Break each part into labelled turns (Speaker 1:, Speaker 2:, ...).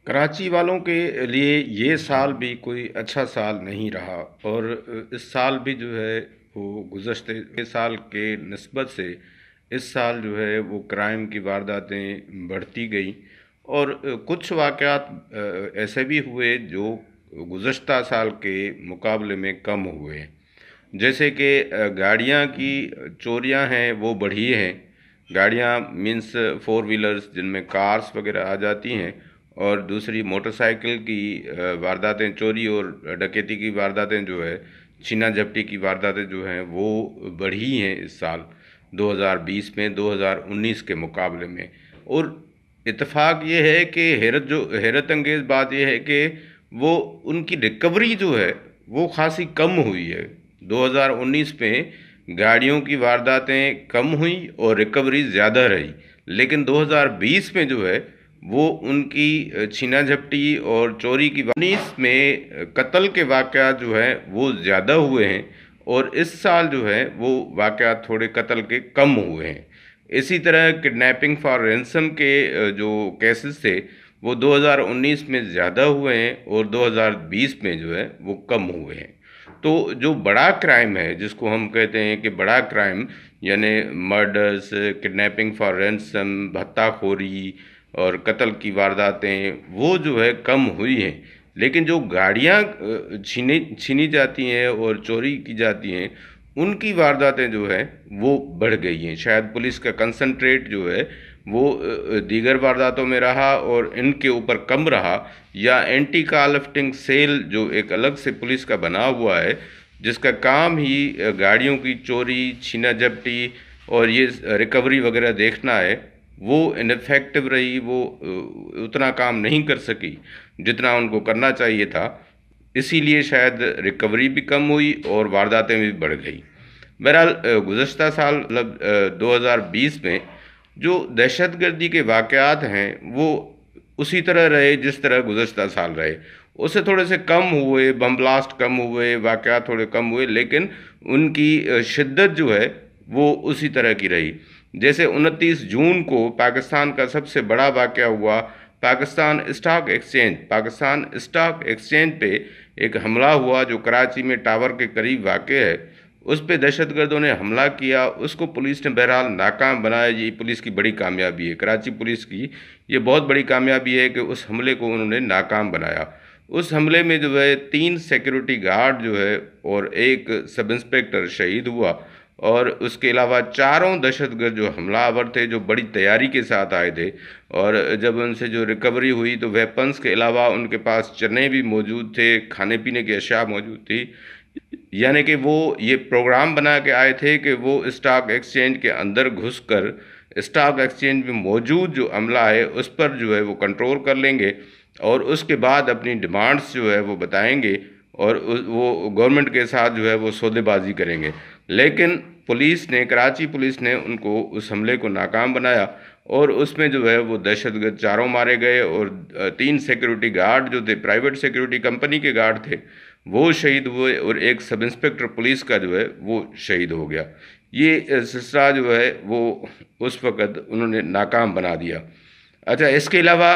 Speaker 1: कराची वालों के लिए ये साल भी कोई अच्छा साल नहीं रहा और इस साल भी जो है वो गुज़श्ते साल के निस्बत से इस साल जो है वो क्राइम की वारदातें बढ़ती गई और कुछ वाक़यात ऐसे भी हुए जो गुज़श्ता साल के मुकाबले में कम हुए हैं। जैसे कि गाड़ियाँ की चोरियाँ हैं वो बढ़ी हैं। गाड़ियाँ मीन्स फोर व्हीलर्स जिनमें कार्स वगैरह आ जाती हैं, और दूसरी मोटरसाइकिल की वारदातें, चोरी और डकैती की वारदातें जो है, छीना झपटी की वारदातें जो हैं वो बढ़ी हैं इस साल 2020 में 2019 के मुकाबले में। और इत्तेफाक ये है कि हैरत अंगेज़ बात यह है कि वो उनकी रिकवरी जो है वो खासी कम हुई है। 2019 में गाड़ियों की वारदातें कम हुई और रिकवरी ज़्यादा रही, लेकिन 2020 में जो है वो उनकी छीना झपटी और चोरी की 19 में कत्ल के वाक़यात जो हैं वो ज़्यादा हुए हैं और इस साल जो है वो वाक़यात थोड़े कत्ल के कम हुए हैं। इसी तरह किडनैपिंग फॉर रैंसम के जो केसेस थे वो 2019 में ज़्यादा हुए हैं और 2020 में जो है वो कम हुए हैं। तो जो बड़ा क्राइम है, जिसको हम कहते हैं कि बड़ा क्राइम, यानी मर्डर्स, किडनैपिंग फॉर रैंसम, भत्ताखोरी और कत्ल की वारदातें, वो जो है कम हुई हैं। लेकिन जो गाड़ियाँ छीनी छीनी जाती हैं और चोरी की जाती हैं, उनकी वारदातें जो है वो बढ़ गई हैं। शायद पुलिस का कंसंट्रेट जो है वो दीगर वारदातों में रहा और इनके ऊपर कम रहा, या एंटी कार लिफ्टिंग सेल जो एक अलग से पुलिस का बना हुआ है, जिसका काम ही गाड़ियों की चोरी, छीना झपटी और ये रिकवरी वगैरह देखना है, वो इनफेक्टिव रही। वो उतना काम नहीं कर सकी जितना उनको करना चाहिए था। इसीलिए शायद रिकवरी भी कम हुई और वारदातें भी बढ़ गई। बहरहाल गुज़श्ता साल मतलब 2020 में जो दहशतगर्दी के वाक़यात हैं वो उसी तरह रहे जिस तरह गुज़श्ता साल रहे। उससे थोड़े से कम हुए, बम ब्लास्ट कम हुए, वाक़यात थोड़े कम हुए, लेकिन उनकी शिद्दत जो है वो उसी तरह की रही। जैसे 29 जून को पाकिस्तान का सबसे बड़ा वाक़या हुआ। पाकिस्तान स्टॉक एक्सचेंज पे एक हमला हुआ जो कराची में टावर के करीब वाक़ है। उस पे दहशतगर्दों ने हमला किया, उसको पुलिस ने बहरहाल नाकाम बनाया। ये पुलिस की बड़ी कामयाबी है, कराची पुलिस की ये बहुत बड़ी कामयाबी है कि उस हमले को उन्होंने नाकाम बनाया। उस हमले में जो है 3 सिक्योरिटी गार्ड जो है और एक सब इंस्पेक्टर शहीद हुआ, और उसके अलावा चारों दहशतगर्द जो हमलावर थे जो बड़ी तैयारी के साथ आए थे, और जब उनसे जो रिकवरी हुई तो वेपन्स के अलावा उनके पास चने भी मौजूद थे, खाने पीने की अशिया मौजूद थी। यानी कि वो ये प्रोग्राम बना के आए थे कि वो स्टॉक एक्सचेंज के अंदर घुसकर स्टॉक एक्सचेंज में मौजूद जो अमला है उस पर जो है वो कंट्रोल कर लेंगे, और उसके बाद अपनी डिमांड्स जो है वो बताएंगे और वो गवर्नमेंट के साथ जो है वो सौदेबाजी करेंगे। लेकिन पुलिस ने, कराची पुलिस ने उनको उस हमले को नाकाम बनाया, और उसमें जो है वो दहशतगर्द चारों मारे गए, और 3 सिक्योरिटी गार्ड जो थे, प्राइवेट सिक्योरिटी कंपनी के गार्ड थे, वो शहीद हुए, और एक सब इंस्पेक्टर पुलिस का जो है वो शहीद हो गया। ये सिलसिला जो है वो उस वक़्त उन्होंने नाकाम बना दिया। अच्छा, इसके अलावा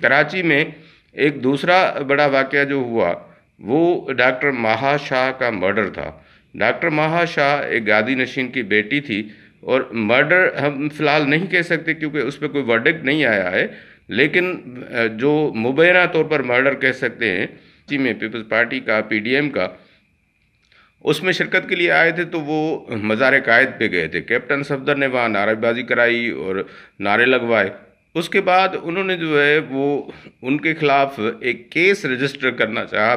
Speaker 1: कराची में एक दूसरा बड़ा वाक़या जो हुआ वो डॉक्टर माहा शाह का मर्डर था। डॉक्टर माहा शाह एक गादी नशीन की बेटी थी, और मर्डर हम फ़िलहाल नहीं कह सकते क्योंकि उस पर कोई वर्डिक्ट नहीं आया है, लेकिन जो मुबैना तौर पर मर्डर कह सकते हैं, जी में पीपल्स पार्टी का, पीडीएम का, उसमें शिरकत के लिए आए थे। तो वो मज़ार कायद पे गए थे, कैप्टन सफदर ने वहाँ नारेबाजी कराई और नारे लगवाए। उसके बाद उन्होंने जो है वो उनके ख़िलाफ़ एक केस रजिस्टर करना चाहा।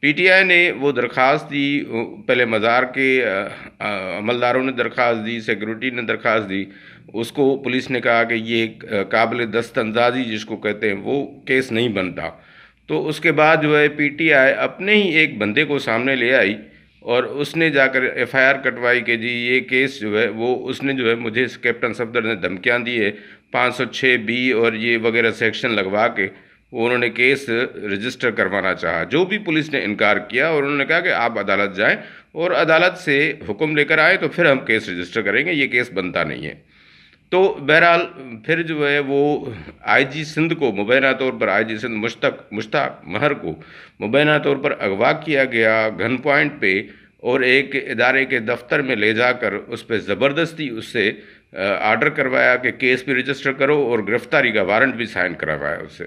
Speaker 1: पीटीआई ने वो दरख्वास्त दी। पहले मज़ार के अमलदारों ने दरख्वास्त दी, सिक्योरिटी ने दरख्वास्त दी। उसको पुलिस ने कहा कि ये काबिल दस्तअंदाजी जिसको कहते हैं वो केस नहीं बनता। तो उसके बाद जो है पीटीआई अपने ही एक बंदे को सामने ले आई और उसने जाकर एफआईआर कटवाई कि जी ये केस जो है वो उसने जो है मुझे कैप्टन सफदर ने धमकियां दी है, 506 बी और ये वगैरह सेक्शन लगवा के वो उन्होंने केस रजिस्टर करवाना चाहा। जो भी पुलिस ने इनकार किया और उन्होंने कहा कि आप अदालत जाएं और अदालत से हुक्म लेकर आए तो फिर हम केस रजिस्टर करेंगे, ये केस बनता नहीं है। تو بہرحال پھر جو ہے وہ آئی جی سندھ کو مبینہ طور پر آئی جی سندھ مشتاق مہر کو مبینہ طور پر اغوا کیا گیا گن پوائنٹ پہ، اور ایک ادارے کے دفتر میں لے جا کر اس پہ زبردستی اس سے آرڈر کروایا کہ کیس بھی رجسٹر کرو، اور گرفتاری کا وارنٹ بھی سائن کروایا اس سے۔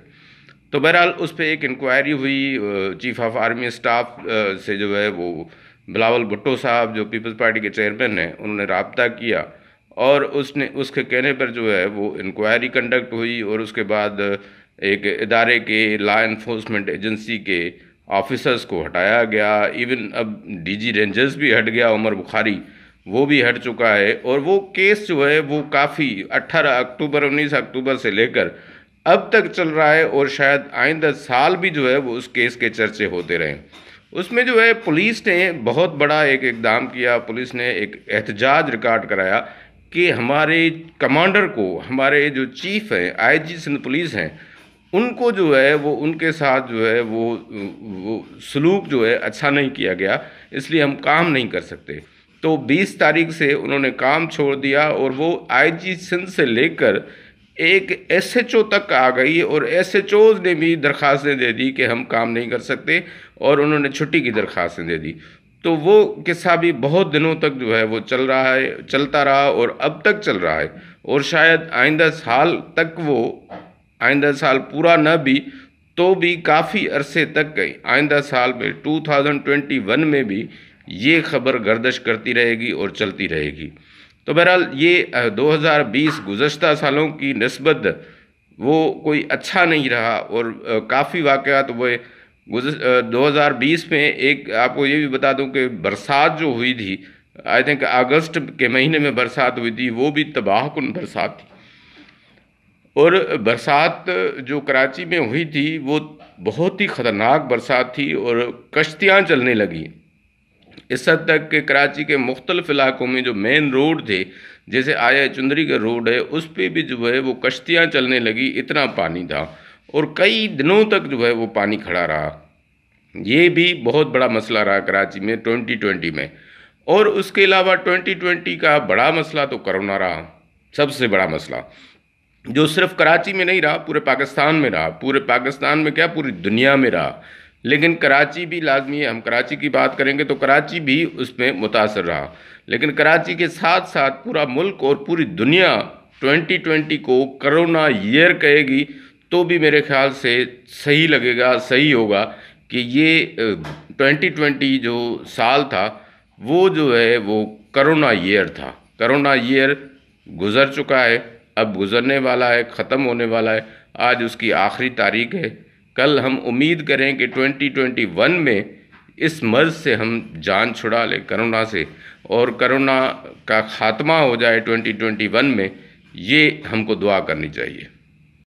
Speaker 1: تو بہرحال اس پہ ایک انکوائری ہوئی، چیف آف آرمی اسٹاف سے جو ہے وہ بلاول بھٹو صاحب جو پیپلز پارٹی کے چیئرمین ہیں انہوں نے رابطہ کیا، اور اس کے کہنے پر جو ہے وہ انکوائری کنڈکٹ ہوئی، اور اس کے بعد ایک ادارے کے لا انفورسمنٹ ایجنسی کے آفیسرز کو ہٹایا گیا۔ ایون اب ڈی جی رینجرز بھی ہٹ گیا، عمر بخاری وہ بھی ہٹ چکا ہے، اور وہ کیس جو ہے وہ کافی 18 اکتوبر 19 اکتوبر سے لے کر اب تک چل رہا ہے، اور شاید آئندہ سال بھی جو ہے وہ اس کیس کے چرچے ہوتے رہیں۔ اس میں جو ہے پولیس نے بہت بڑا ایک اقدام کیا، پولیس نے ایک احتجاج ریکارڈ کرایا کہ ہمارے کمانڈر کو، ہمارے جو چیف ہیں آئی جی سندھ پولیس ہیں، ان کو جو ہے وہ ان کے ساتھ جو ہے وہ سلوک جو ہے اچھا نہیں کیا گیا، اس لیے ہم کام نہیں کر سکتے۔ تو 20 تاریخ سے انہوں نے کام چھوڑ دیا، اور وہ آئی جی سندھ سے لے کر ایک ایس ایچ او تک آ گئی، اور ایس ایچ اوز نے بھی درخواستیں دے دی کہ ہم کام نہیں کر سکتے، اور انہوں نے چھٹی کی درخواستیں دے دی۔ تو وہ قصہ بھی بہت دنوں تک جو ہے وہ چلتا رہا، اور اب تک چل رہا ہے، اور شاید آئندہ سال تک آئندہ سال پورا نہ بھی تو بھی کافی عرصے تک گئی، آئندہ سال میں 2021 میں بھی یہ خبر گردش کرتی رہے گی اور چلتی رہے گی۔ تو بہرحال یہ 2020 گزشتہ سالوں کی نسبت وہ کوئی اچھا نہیں رہا، اور کافی واقعات ہوئے 2020 میں۔ ایک آپ کو یہ بھی بتا دوں کہ برسات جو ہوئی تھی، آئی تھنک اگست کے مہینے میں برسات ہوئی تھی، وہ بھی تباہ کن برسات تھی، اور برسات جو کراچی میں ہوئی تھی وہ بہت ہی خطرناک برسات تھی، اور کشتیاں چلنے لگیں اس حد تک کہ کراچی کے مختلف علاقوں میں جو مین روڈ تھے، جیسے آیا چندری کا روڈ ہے، اس پہ بھی جو ہے وہ کشتیاں چلنے لگی، اتنا پانی تھا، اور کئی دنوں تک جو ہے وہ پانی کھڑا رہا۔ یہ بھی بہت بڑا مسئلہ رہا کراچی میں 2020 میں۔ اور اس کے علاوہ 2020 کا بڑا مسئلہ تو کرونا رہا، سب سے بڑا مسئلہ، جو صرف کراچی میں نہیں رہا، پورے پاکستان میں رہا، پورے پاکستان میں کیا پوری دنیا میں رہا، لیکن کراچی بھی لازمی ہے۔ ہم کراچی کی بات کریں گے تو کراچی بھی اس میں متاثر رہا، لیکن کراچی کے ساتھ ساتھ پورا ملک اور پوری دنیا 2020 کو کرونا ایئر کہے گی تو بھی میرے خیال سے صحیح لگے گا، صحیح ہوگا کہ یہ 2020 جو سال تھا وہ جو ہے وہ کرونا ایئر تھا۔ کرونا ایئر گزر چکا ہے، اب گزرنے والا ہے، ختم ہونے والا ہے، آج اس کی آخری تاریخ ہے۔ کل ہم امید کریں کہ 2021 میں اس مرض سے ہم جان چھڑا لیں، کرونا سے، اور کرونا کا خاتمہ ہو جائے 2021 میں، یہ ہم کو دعا کرنی چاہیے۔